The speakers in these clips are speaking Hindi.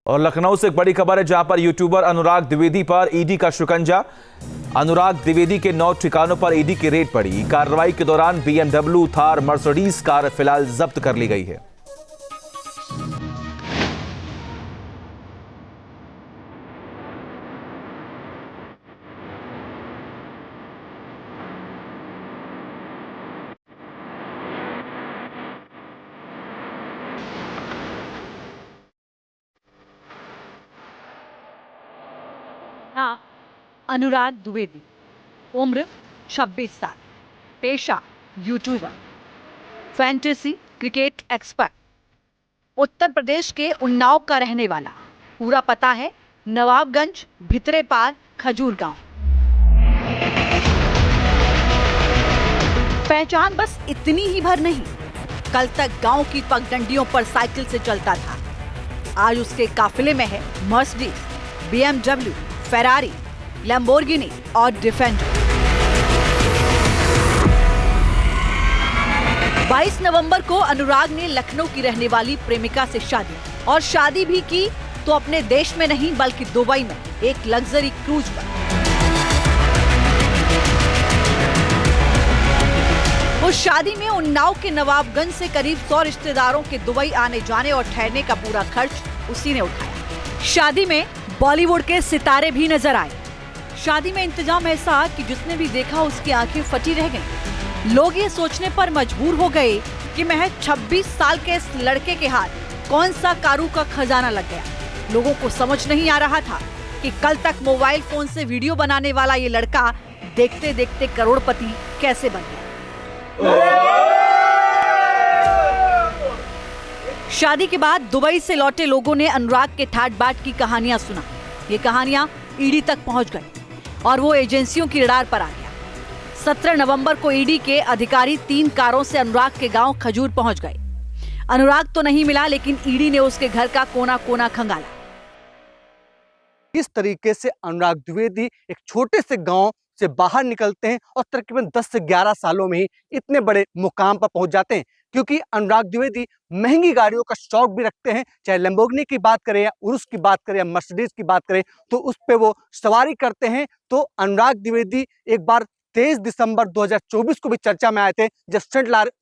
और लखनऊ से एक बड़ी खबर है जहां पर यूट्यूबर अनुराग द्विवेदी पर ईडी का शिकंजा। अनुराग द्विवेदी के 9 ठिकानों पर ईडी की रेड पड़ी। कार्रवाई के दौरान BMW, थार, मर्सिडीज कार फिलहाल जब्त कर ली गई है। हाँ, अनुराग द्विवेदी, उम्र 26 साल, पेशा YouTuber, fantasy cricket expert, Uttar Pradesh के उन्नाव का रहने वाला। पूरा पता है नवाबगंज, भितरेपार, खजूर गांव। पहचान बस इतनी ही भर नहीं, कल तक गांव की पगडंडियों पर साइकिल से चलता था। आज उसके काफिले में है मर्सिडीज, BMW, फेरारी, लैम्बोर्गिनी और डिफेंडर। 22 नवंबर को अनुराग ने लखनऊ की रहने वाली प्रेमिका से शादी, और शादी भी की तो अपने देश में नहीं बल्कि दुबई में एक लग्जरी क्रूज पर। उस शादी में उन्नाव के नवाबगंज से करीब 100 रिश्तेदारों के दुबई आने जाने और ठहरने का पूरा खर्च उसी ने उठाया। शादी में बॉलीवुड के सितारे भी नजर आए। शादी में इंतजाम ऐसा कि जिसने भी देखा उसकी आंखें फटी रह गईं। लोग ये सोचने पर मजबूर हो गए कि महज 26 साल के इस लड़के के हाथ कौन सा कारू का खजाना लग गया। लोगों को समझ नहीं आ रहा था कि कल तक मोबाइल फोन से वीडियो बनाने वाला ये लड़का देखते देखते करोड़पति कैसे बन गया। शादी के बाद दुबई से लौटे लोगों ने अनुराग के ठाट बाट की कहानियां सुना। ये कहानियां ईडी तक पहुंच गई और वो एजेंसियों की रडार पर आ गया। 17 नवंबर को ईडी के अधिकारी 3 कारों से अनुराग के गांव खजूर पहुंच गए। अनुराग तो नहीं मिला, लेकिन ईडी ने उसके घर का कोना कोना खंगाला। किस तरीके से अनुराग द्विवेदी एक छोटे से गांव से बाहर निकलते हैं और तकरीबन 10 से 11 सालों में ही इतने बड़े मुकाम पर पहुंच जाते हैं। क्योंकि अनुराग द्विवेदी महंगी गाड़ियों का शौक भी रखते हैं, चाहे लैम्बोर्गिनी की बात करें या उरुस की बात करें या मर्सिडीज की बात करें, तो उस पे वो सवारी करते हैं। तो अनुराग द्विवेदी एक बार 23 दिसंबर 2024 को भी चर्चा में आए थे, जब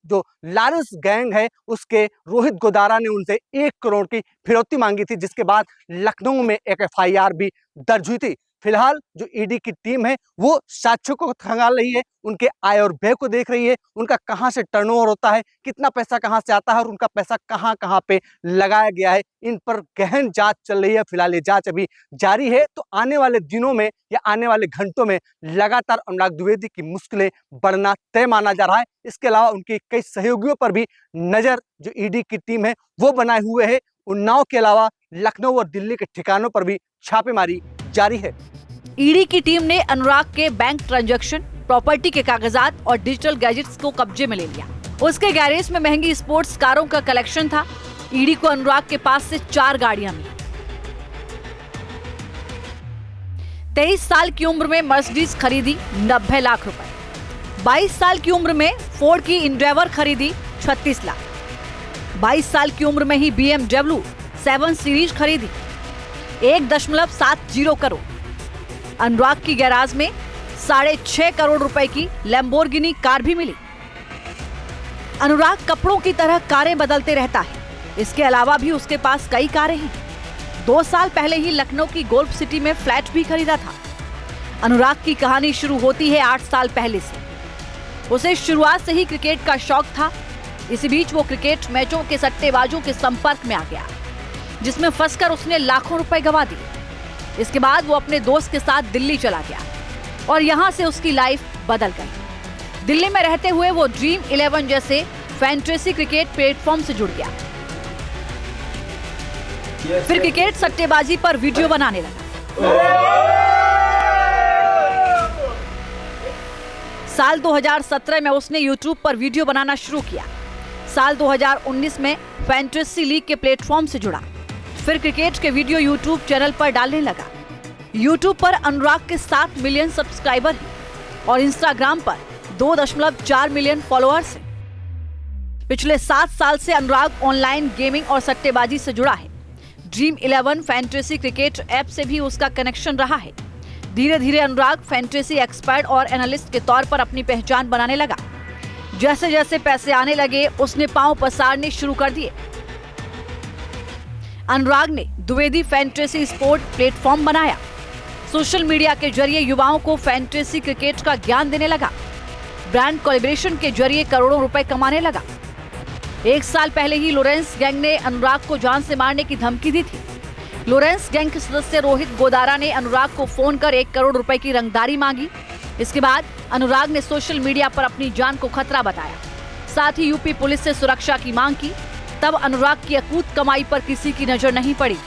जो लॉरेंस गैंग है उसके रोहित गोदारा ने उनसे 1 करोड़ की फिरौती मांगी थी, जिसके बाद लखनऊ में एक FIR भी दर्ज हुई थी। फिलहाल जो ईडी की टीम है वो साक्ष्यों को खंगाल रही है, उनके आय और व्यय को देख रही है, उनका कहां से टर्नओवर होता है, कितना पैसा कहां से आता है और उनका पैसा कहां कहां पे लगाया गया है, इन पर गहन जांच चल रही है। फिलहाल ये जांच अभी जारी है। तो आने वाले दिनों में या आने वाले घंटों में लगातार अनुराग द्विवेदी की मुश्किलें बढ़ना तय माना जा रहा है। इसके अलावा उनके कई सहयोगियों पर भी नजर जो ईडी की टीम है वो बनाए हुए है। उन्नाव के अलावा लखनऊ और दिल्ली के ठिकानों पर भी छापेमारी जारी है। ईडी की टीम ने अनुराग के बैंक ट्रांजैक्शन, प्रॉपर्टी के कागजात और डिजिटल गैजेट्स को कब्जे में ले लिया। उसके गैरेज में महंगी स्पोर्ट्स कारों का कलेक्शन था। ईडी को अनुराग के पास से 4 गाड़ियां मिली। 23 साल की उम्र में मर्सिडीज खरीदी 90 लाख रुपए। 22 साल की उम्र में फोर्ड की इंडेवर खरीदी 36 लाख। 22 साल की उम्र में ही BMW 7 सीरीज खरीदी 1.70 करोड़। अनुराग की गैराज में 6.5 करोड़ रुपए की लैम्बोर्गिनी कार भी मिली। अनुराग कपड़ों की तरह कारें बदलते रहता है। इसके अलावा भी उसके पास कई कारें हैं। 2 साल पहले ही लखनऊ की गोल्फ सिटी में फ्लैट भी खरीदा था। अनुराग की कहानी शुरू होती है 8 साल पहले से। उसे शुरुआत से ही क्रिकेट का शौक था। इसी बीच वो क्रिकेट मैचों के सट्टेबाजों के संपर्क में आ गया, जिसमें फंसकर उसने लाखों रुपए गंवा दिए। इसके बाद वो अपने दोस्त के साथ दिल्ली चला गया और यहाँ से उसकी लाइफ बदल गई। दिल्ली में रहते हुए वो ड्रीम 11 जैसे फैंटेसी क्रिकेट प्लेटफॉर्म से जुड़ गया। फिर क्रिकेट सट्टेबाजी पर वीडियो बनाने लगा। साल 2017 में उसने यूट्यूब पर वीडियो बनाना शुरू किया। साल 2019 में फैंटेसी लीग के प्लेटफॉर्म से जुड़ा। फिर क्रिकेट के वीडियो यूट्यूब चैनल पर डालने लगा। यूट्यूब पर अनुराग के 7 मिलियन सब्सक्राइबर हैं और इंस्टाग्राम पर 2.4 मिलियन फॉलोअर्स हैं। पिछले 7 साल से अनुराग ऑनलाइन गेमिंग और सट्टेबाजी से जुड़ा है। ड्रीम 11 फैंटेसी क्रिकेट ऐप से भी उसका कनेक्शन रहा है। धीरे धीरे अनुराग फैंटेसी एक्सपर्ट और एनालिस्ट के तौर पर अपनी पहचान बनाने लगा। जैसे जैसे पैसे आने लगे उसने पांव पसारने शुरू कर दिए। अनुराग ने द्विवेदी फैंटेसी स्पोर्ट प्लेटफॉर्म बनाया। सोशल मीडिया के जरिए युवाओं को फैंटेसी क्रिकेट का ज्ञान देने लगा। ब्रांड कोलैबोरेशन के जरिए करोड़ों रुपए कमाने लगा। 1 साल पहले ही लॉरेंस गैंग ने अनुराग को जान से मारने की धमकी दी थी। लॉरेंस गैंग के सदस्य रोहित गोदारा ने अनुराग को फोन कर 1 करोड़ रुपए की रंगदारी मांगी। इसके बाद अनुराग ने सोशल मीडिया पर अपनी जान को खतरा बताया। साथ ही यूपी पुलिस से सुरक्षा की मांग की। तब अनुराग की अकूत कमाई पर किसी की नजर नहीं पड़ी।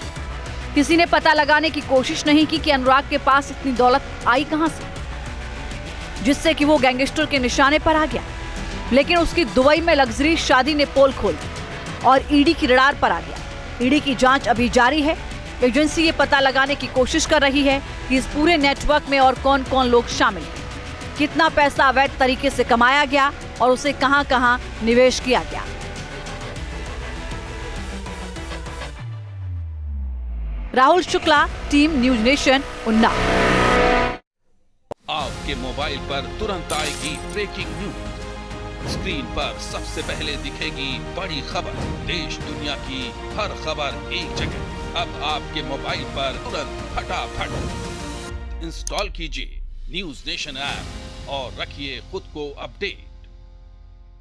किसी ने पता लगाने की कोशिश नहीं की कि अनुराग के पास इतनी दौलत आई कहां से, जिससे कि वो गैंगस्टर के निशाने पर आ गया। लेकिन उसकी दुबई में लग्जरी शादी ने पोल खोल दी और ईडी की रडार पर आ गया। ईडी की जांच अभी जारी है। एजेंसी ये पता लगाने की कोशिश कर रही है कि इस पूरे नेटवर्क में और कौन कौन लोग शामिल हैं, कितना पैसा अवैध तरीके से कमाया गया और उसे कहां कहां निवेश किया गया। Rahul Shukla, team news nation, Unnao. आपके मोबाइल पर तुरंत आएगी ब्रेकिंग न्यूज। स्क्रीन पर सबसे पहले दिखेगी बड़ी खबर। देश दुनिया की हर खबर एक जगह। अब आपके मोबाइल पर तुरंत फटाफट इंस्टॉल कीजिए न्यूज नेशन ऐप और रखिए खुद को अपडेट।